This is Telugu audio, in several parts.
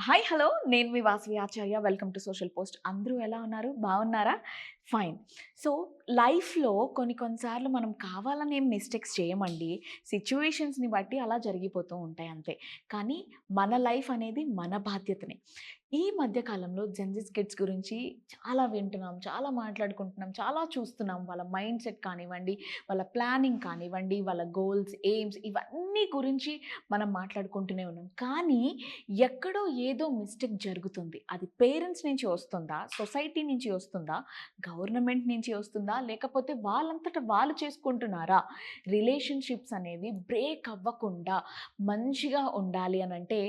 హాయ్ హలో నేను మీ Vasavi Acharya. Welcome to social post. అందరూ ఎలా ఉన్నారు? బాగున్నారా? ఫైన్. సో లైఫ్లో కొన్నిసార్లు మనం కావాలని ఏం మిస్టేక్స్ చేయమండి. సిచ్యువేషన్స్ని బట్టి అలా జరిగిపోతూ ఉంటాయి అంతే. కానీ మన లైఫ్ అనేది మన బాధ్యతనే. ఈ మధ్య కాలంలో జెన్‌జీ కిడ్స్ గురించి చాలా వింటున్నాం, చాలా మాట్లాడుకుంటున్నాం, చాలా చూస్తున్నాం. వాళ్ళ మైండ్ సెట్ కానివ్వండి, వాళ్ళ ప్లానింగ్ కానివ్వండి, వాళ్ళ గోల్స్, ఎయిమ్స్ ఇవన్నీ గురించి మనం మాట్లాడుకుంటూనే ఉన్నాం. కానీ ఎక్కడో ఏదో మిస్టేక్ జరుగుతుంది. అది పేరెంట్స్ నుంచి వస్తుందా? సొసైటీ నుంచి వస్తుందా? గవర్నమెంట్ నుంచి వస్తుందా? లేకపోతే వాళ్ళంతట వాళ్ళు చేసుకుంటున్నారా? రిలేషన్‌షిప్స్ అనేవి బ్రేక్ అవ్వకుండా మంచిగా ఉండాలి అనంటే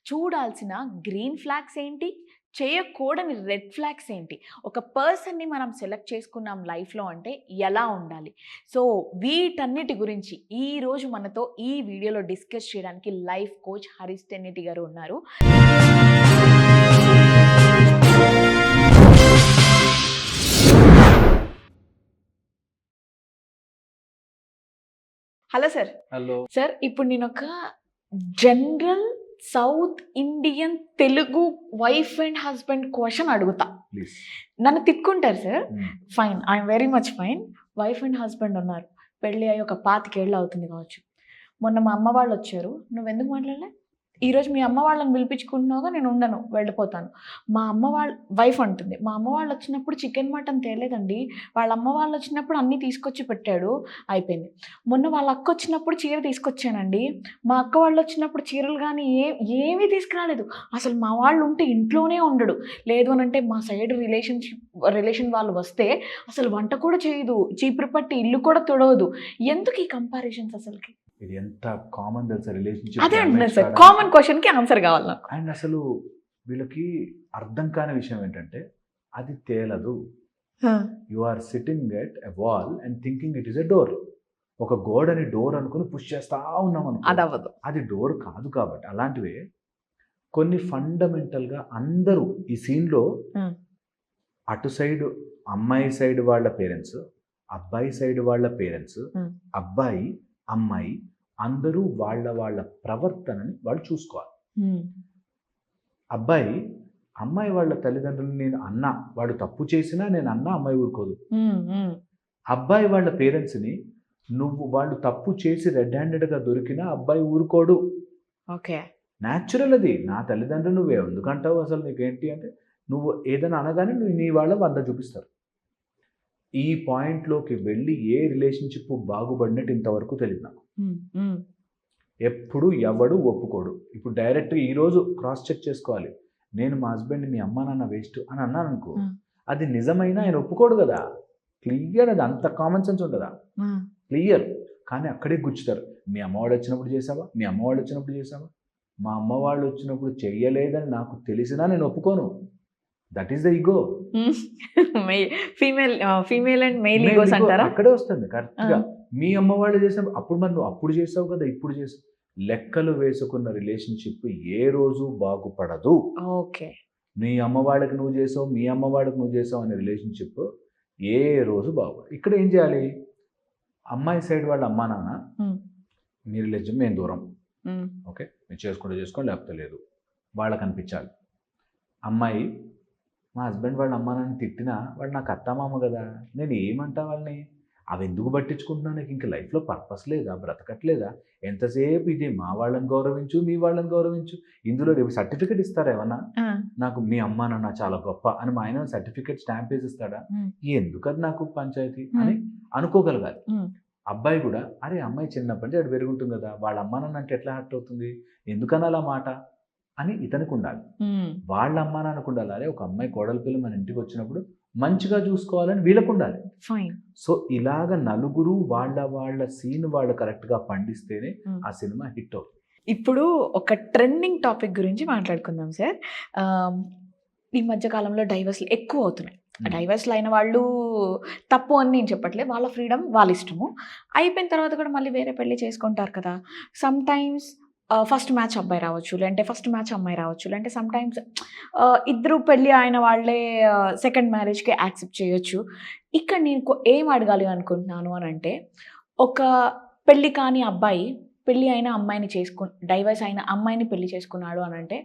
చూడాల్సిన గ్రీన్ ఫ్లాగ్స్ ఏంటి? చేయకూడని రెడ్ ఫ్లాగ్స్ ఏంటి? ఒక పర్సన్‌ని మనం సెలెక్ట్ చేసుకున్నాం లైఫ్‌లో అంటే ఎలా ఉండాలి? సో వీటన్నిటి గురించి ఈరోజు మనతో ఈ వీడియోలో డిస్కస్ చేయడానికి లైఫ్ కోచ్ హరీష్ తెన్నేటి గారు ఉన్నారు. Hello sir. హలో. సార్ ఇప్పుడు నేనొక general south Indian Telugu wife and husband question అడుగుతా. ప్లీజ్. నన్ను తిట్టుకుంటారు sir. Fine, I'm very much fine. Wife and husband ఉన్నారు. పెళ్ళి అయ్యి ఒక 25 ఏళ్ళు అవుతుంది కావచ్చు. మొన్న మా అమ్మ వాళ్ళు వచ్చారు. నువ్వెందుకు మాట్లాడలే? ఈరోజు మీ అమ్మ వాళ్ళని పిలిపించుకుంటున్నావుగా, నేను ఉండను, వెళ్ళిపోతాను. మా అమ్మ వాళ్ళ వైఫ్ అంటుంది, మా అమ్మ వాళ్ళు వచ్చినప్పుడు చికెన్ మటన్ తేలేదండి, వాళ్ళ అమ్మ వాళ్ళు వచ్చినప్పుడు అన్నీ తీసుకొచ్చి పెట్టాడు, అయిపోయింది. మొన్న వాళ్ళ అక్క వచ్చినప్పుడు చీర తీసుకొచ్చానండి, మా అక్క వాళ్ళు వచ్చినప్పుడు చీరలు కానీ ఏమీ తీసుకురాలేదు. అసలు మా వాళ్ళు ఉంటే ఇంట్లోనే ఉండడు. లేదు అని అంటే మా సైడ్ రిలేషన్ వాళ్ళు వస్తే అసలు వంట కూడా చేయదు, చీపురు పట్టి ఇల్లు కూడా తుడవదు. ఎందుకు ఈ కంపారిజన్స్ అసలుకి? ఇది ఎంత కామన్ తెలుసా రిలేషన్షిప్. అదే అంటున్నారు సార్, కామన్ క్వశ్చన్కి ఆన్సర్ కావాలి నాకు. అండ్ అసలు వీళ్ళకి అర్థం కాని విషయం ఏంటంటే అది తేలదు. You are sitting at a wall and thinking it is a door. ఒక గోడని డోర్ అనుకుని పుష్ చేస్తా ఉన్నాం అనుకో, అది అవ్వదు. అది డోర్ కాదు. కాబట్టి అలాంటివే కొన్ని ఫండమెంటల్గా అందరూ ఈ సీన్లో అటు సైడ్ అమ్మాయి సైడ్ వాళ్ళ పేరెంట్స్, అబ్బాయి సైడ్ వాళ్ళ పేరెంట్స్, అబ్బాయి అమ్మాయి అందరూ వాళ్ళ ప్రవర్తనని వాళ్ళు చూసుకోవాలి. అబ్బాయి అమ్మాయి వాళ్ళ తల్లిదండ్రులు నేను అన్నా, వాడు తప్పు చేసినా నేను అన్నా అమ్మాయి ఊరుకోదు. అబ్బాయి వాళ్ళ పేరెంట్స్ని వాళ్ళు తప్పు చేసి రెడ్ హ్యాండెడ్గా దొరికినా అబ్బాయి ఊరుకోడు. ఓకే, న్యాచురల్ అది. నా తల్లిదండ్రులు నువ్వే ఎందుకంటావు, అసలు నీకేంటి అంటే నువ్వు ఏదైనా అనగానే నువ్వు నీ వాళ్ళ 100 చూపిస్తారు. ఈ పాయింట్లోకి వెళ్ళి ఏ రిలేషన్షిప్ బాగుపడినట్టు ఇంతవరకు తెలియదు నాకు. ఎప్పుడు ఎవడు ఒప్పుకోడు. ఇప్పుడు డైరెక్ట్గా ఈరోజు క్రాస్ చెక్ చేసుకోవాలి. నేను మా హస్బెండ్ మీ అమ్మ నాన్న వేస్ట్ అని అన్నాను అనుకో, అది నిజమైనా ఆయన ఒప్పుకోడు కదా. క్లియర్, అది అంత కామన్ సెన్స్ ఉంటుందా? క్లియర్. కానీ అక్కడే గుచ్చుతారు. మీ అమ్మవాడు వచ్చినప్పుడు చేసావా, మీ అమ్మవాడు వచ్చినప్పుడు చేసావా, మా అమ్మ వాళ్ళు వచ్చినప్పుడు చెయ్యలేదని నాకు తెలిసినా నేను ఒప్పుకోను. That is the ego. Female and male egos అంటారా? అక్కడే వస్తుంది కరెక్ట్గా. మీ అమ్మ వాళ్ళు చేసినప్పుడు అప్పుడు మరి నువ్వు అప్పుడు చేసావు కదా, ఇప్పుడు చేసావు. లెక్కలు వేసుకున్న రిలేషన్షిప్ ఏ రోజు బాగుపడదు. ఓకే, నీ అమ్మ వాళ్ళకి నువ్వు చేసావు, మీ అమ్మ వాళ్ళకి నువ్వు చేసావు అనే రిలేషన్షిప్ ఏ రోజు బాగుపడదు. ఇక్కడ ఏం చేయాలి? అమ్మాయి సైడ్ వాళ్ళ అమ్మా నాన్న మీ రిలేషన్ మేము దూరం, ఓకే మీరు చేసుకోండి లేకపోతే లేదు, వాళ్ళకి అనిపించాలి. అమ్మాయి మా హస్బెండ్ వాళ్ళ అమ్మ నాన్న తిట్టినా వాడు నాకు అత్తమామ కదా, నేను ఏమంటా వాళ్ళని, అవి ఎందుకు పట్టించుకుంటున్నా, నాకు ఇంక లైఫ్లో పర్పస్ లేదా, బ్రతకట్లేదా, ఎంతసేపు ఇదే మా వాళ్ళని గౌరవించు మీ వాళ్ళని గౌరవించు. ఇందులో రేపు సర్టిఫికెట్ ఇస్తారా ఏమన్నా, నాకు మీ అమ్మ నాన్న చాలా గొప్ప అని మా ఆయన సర్టిఫికెట్ స్టాంప్ వేసి ఇస్తాడా? ఎందుకది నాకు పంచాయతీ అని అనుకోగలగాలి. అబ్బాయి కూడా అరే అమ్మాయి చిన్నప్పటి నుంచి అటు పెరుగుంటుంది కదా, వాళ్ళ అమ్మ నాన్న అంటే ఎట్లా హర్ట్ అవుతుంది, ఎందుకని అలా మాట అని ఇతనికి ఉండాలి. వాళ్ళ అమ్మ నాన్నకు ఉండాలి. అరే ఒక అమ్మాయి కోడలి పిల్ల మన ఇంటికి వచ్చినప్పుడు మంచిగా చూసుకోవాలని వీళ్ళకు ఉండాలి. ఫైన్. సో ఇలాగ నలుగురు వాళ్ళ సీన్ వాళ్ళు కరెక్ట్గా పండిస్తేనే ఆ సినిమా హిట్ అవుతుంది. ఇప్పుడు ఒక ట్రెండింగ్ టాపిక్ గురించి మాట్లాడుకుందాం సార్. ఈ మధ్యకాలంలో డైవర్స్లు ఎక్కువ అవుతున్నాయి. డైవర్స్లు అయిన వాళ్ళు తప్పు అని నేను చెప్పట్లేదు, వాళ్ళ ఫ్రీడమ్ వాళ్ళ ఇష్టము. అయిపోయిన తర్వాత కూడా మళ్ళీ వేరే పెళ్ళి చేసుకుంటారు కదా. సమ్ టైమ్స్ ఫస్ట్ మ్యాచ్ అబ్బాయి రావచ్చు, లేదంటే ఫస్ట్ మ్యాచ్ అమ్మాయి రావచ్చు, లేదంటే సమ్ టైమ్స్ ఇద్దరు పెళ్ళి అయిన వాళ్ళే సెకండ్ మ్యారేజ్కి యాక్సెప్ట్ చేయొచ్చు. ఇక్కడ నేను ఏం అడగాలి అనుకుంటున్నాను అని అంటే, ఒక పెళ్ళి కాని అబ్బాయి పెళ్ళి అయిన అమ్మాయిని డైవర్స్ అయిన అమ్మాయిని పెళ్లి చేసుకున్నాడు అని అంటే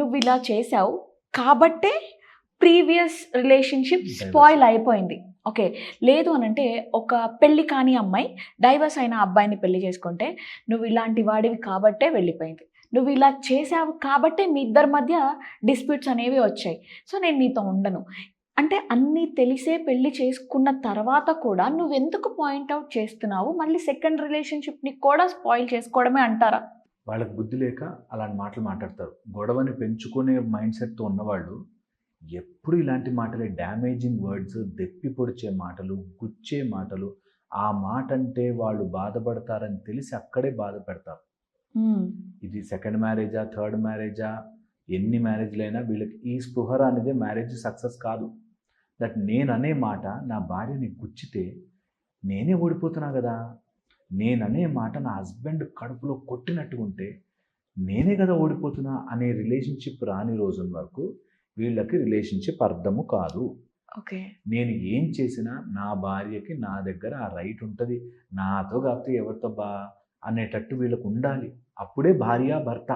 నువ్వు ఇలా చేసావు కాబట్టే ప్రీవియస్ రిలేషన్షిప్ స్పాయిల్ అయిపోయింది. ఓకే, లేదు అని అంటే ఒక పెళ్ళి కాని అమ్మాయి డైవర్స్ అయిన అబ్బాయిని పెళ్లి చేసుకుంటే నువ్వు ఇలాంటి వాడివి కాబట్టే వెళ్ళిపోయింది, నువ్వు ఇలా చేసావు కాబట్టే మీ ఇద్దరి మధ్య డిస్ప్యూట్స్ అనేవి వచ్చాయి, సో నేను నీతో ఉండను అంటే అన్నీ తెలిసే పెళ్లి చేసుకున్న తర్వాత కూడా నువ్వెందుకు పాయింట్అవుట్ చేస్తున్నావు, మళ్ళీ సెకండ్ రిలేషన్షిప్ని కూడా స్పాయిల్ చేసుకోవడమే అంటారా? వాళ్ళకి బుద్ధి లేక అలాంటి మాటలు మాట్లాడతారు. గొడవని పెంచుకునే మైండ్ సెట్తో ఉన్నవాళ్ళు ఎప్పుడు ఇలాంటి మాటలే, డ్యామేజింగ్ వర్డ్స్, దెప్పి పొడిచే మాటలు, గుచ్చే మాటలు, ఆ మాట అంటే వాళ్ళు బాధపడతారని తెలిసి అక్కడే బాధ పెడతారు. ఇది సెకండ్ మ్యారేజా, థర్డ్ మ్యారేజా, ఎన్ని మ్యారేజ్లైనా వీళ్ళకి ఈ స్పృహర అనేది మ్యారేజ్ సక్సెస్ కాదు. దట్ నేననే మాట నా భార్యని గుచ్చితే నేనే ఓడిపోతున్నా కదా, నేననే మాట నా హస్బెండ్ కడుపులో కొట్టినట్టు ఉంటే నేనే కదా ఓడిపోతున్నా అనే రిలేషన్షిప్ రాని రోజుల వరకు వీళ్ళకి రిలేషన్షిప్ అర్థము కాదు. ఓకే, నేను ఏం చేసినా నా భార్యకి నా దగ్గర ఆ రైట్ ఉంటుంది, నాతో కాకపోతే ఎవరితో అనేటట్టు వీళ్ళకు ఉండాలి. అప్పుడే భార్య భర్త.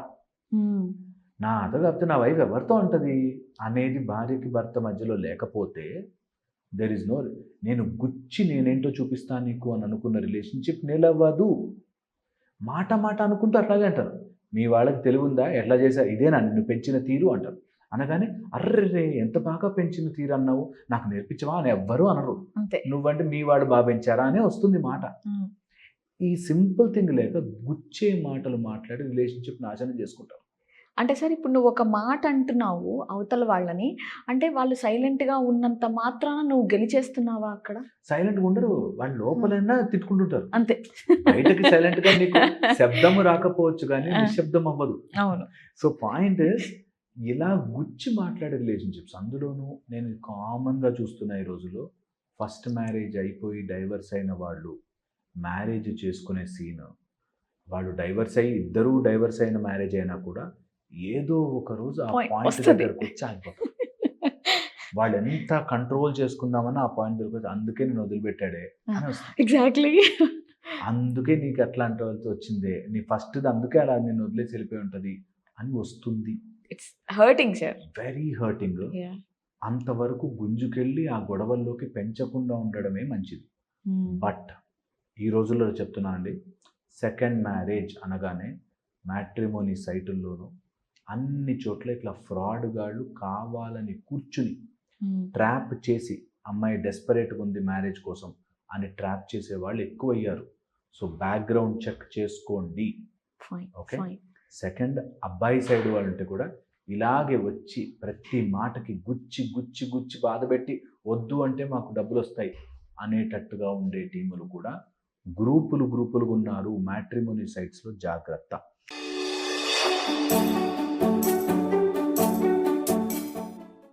నాతో కాకపోతే నా వైఫ్ ఎవరితో ఉంటుంది అనేది భార్యకి భర్త మధ్యలో లేకపోతే దెర్ ఇస్ నో, నేను గుచ్చి నేనేంటో చూపిస్తాను నీకు అని అనుకున్న రిలేషన్షిప్ నిలవదు. మాట మాట అనుకుంటూ అట్లాగే అంటారు. మీ వాళ్ళకి తెలివి ఉందా, ఎట్లా చేశారు, ఇదేనా నిన్ను పెంచిన తీరు అంటారు. అనగానే అర్రే ఎంత బాగా పెంచిన తీరు అన్నావు, నాకు నేర్పించవా అని ఎవ్వరూ అనరు. నువ్వంటే మీ వాడు బాగా పెంచారా అనే వస్తుంది మాట. ఈ సింపుల్ థింగ్ లేక గుచ్చే మాటలు మాట్లాడి రిలేషన్షిప్ నాశనం చేసుకుంటారు. అంటే సార్ ఇప్పుడు నువ్వు ఒక మాట అంటున్నావు అవతల వాళ్ళని, అంటే వాళ్ళు సైలెంట్గా ఉన్నంత మాత్రాన నువ్వు గెలిచేస్తున్నావా అక్కడ? సైలెంట్గా ఉండరు, వాళ్ళు లోపలైనా తిట్టుకుంటుంటారు. అంతే, బయటకి సైలెంట్గా నీకు శబ్దము రాకపోవచ్చు కానీ నిశ్శబ్దం అవ్వదు. అవును. సో పాయింట్ ఇలా గుచ్చి మాట్లాడే రిలేషన్షిప్స్, అందులోనూ నేను కామన్గా చూస్తున్న ఈ రోజుల్లో ఫస్ట్ మ్యారేజ్ అయిపోయి డైవర్స్ అయిన వాళ్ళు మ్యారేజ్ చేసుకునే సీన్, వాళ్ళు డైవర్స్ అయ్యి ఇద్దరూ డైవర్స్ అయిన మ్యారేజ్ అయినా కూడా ఏదో ఒక రోజు ఆ పాయింట్ దగ్గరకు వచ్చి ఆగిపోతారు. వాళ్ళు ఎంత కంట్రోల్ చేసుకుందామని ఆ పాయింట్ దగ్గరకు వచ్చి అందుకే నేను వదిలిపెట్టాడే అని వస్తుంది. ఎగ్జాక్ట్లీ, అందుకే నీకు అట్లాంటి వాళ్ళతో వచ్చిందే, నీ ఫస్ట్ అందుకే అలా నేను వదిలేసి వెళ్ళిపోయి ఉంటుంది అని వస్తుంది. It's hurting sir, very hurting. అంతవరకు గుంజుకెళ్ళి ఆ గొడవల్లోకి పెంచకుండా ఉండడమే మంచిది. బట్ ఈ రోజుల్లో చెప్తున్నా అండి, సెకండ్ మ్యారేజ్ అనగానే మ్యాట్రిమోనీ సైటుల్లోనూ అన్ని చోట్ల ఇట్లా ఫ్రాడ్ గాళ్ళు కావాలని కూర్చుని ట్రాప్ చేసి, అమ్మాయి డెస్పరేట్గా ఉంది మ్యారేజ్ కోసం అని ట్రాప్ చేసే వాళ్ళు ఎక్కువ అయ్యారు. సో బ్యాక్గ్రౌండ్ చెక్ చేసుకోండి. ఓకే, సెకండ్ అబ్బాయి సైడ్ వాళ్ళంటే కూడా ఇలాగే వచ్చి ప్రతి మాటకి గుచ్చి గుచ్చి గుచ్చి బాధపెట్టి వద్దు అంటే మాకు డబ్బులు వస్తాయి అనేటట్టుగా ఉండే టీములు కూడా గ్రూపులుగా ఉన్నారు మ్యాట్రిమోనీ సైట్స్లో. జాగ్రత్త.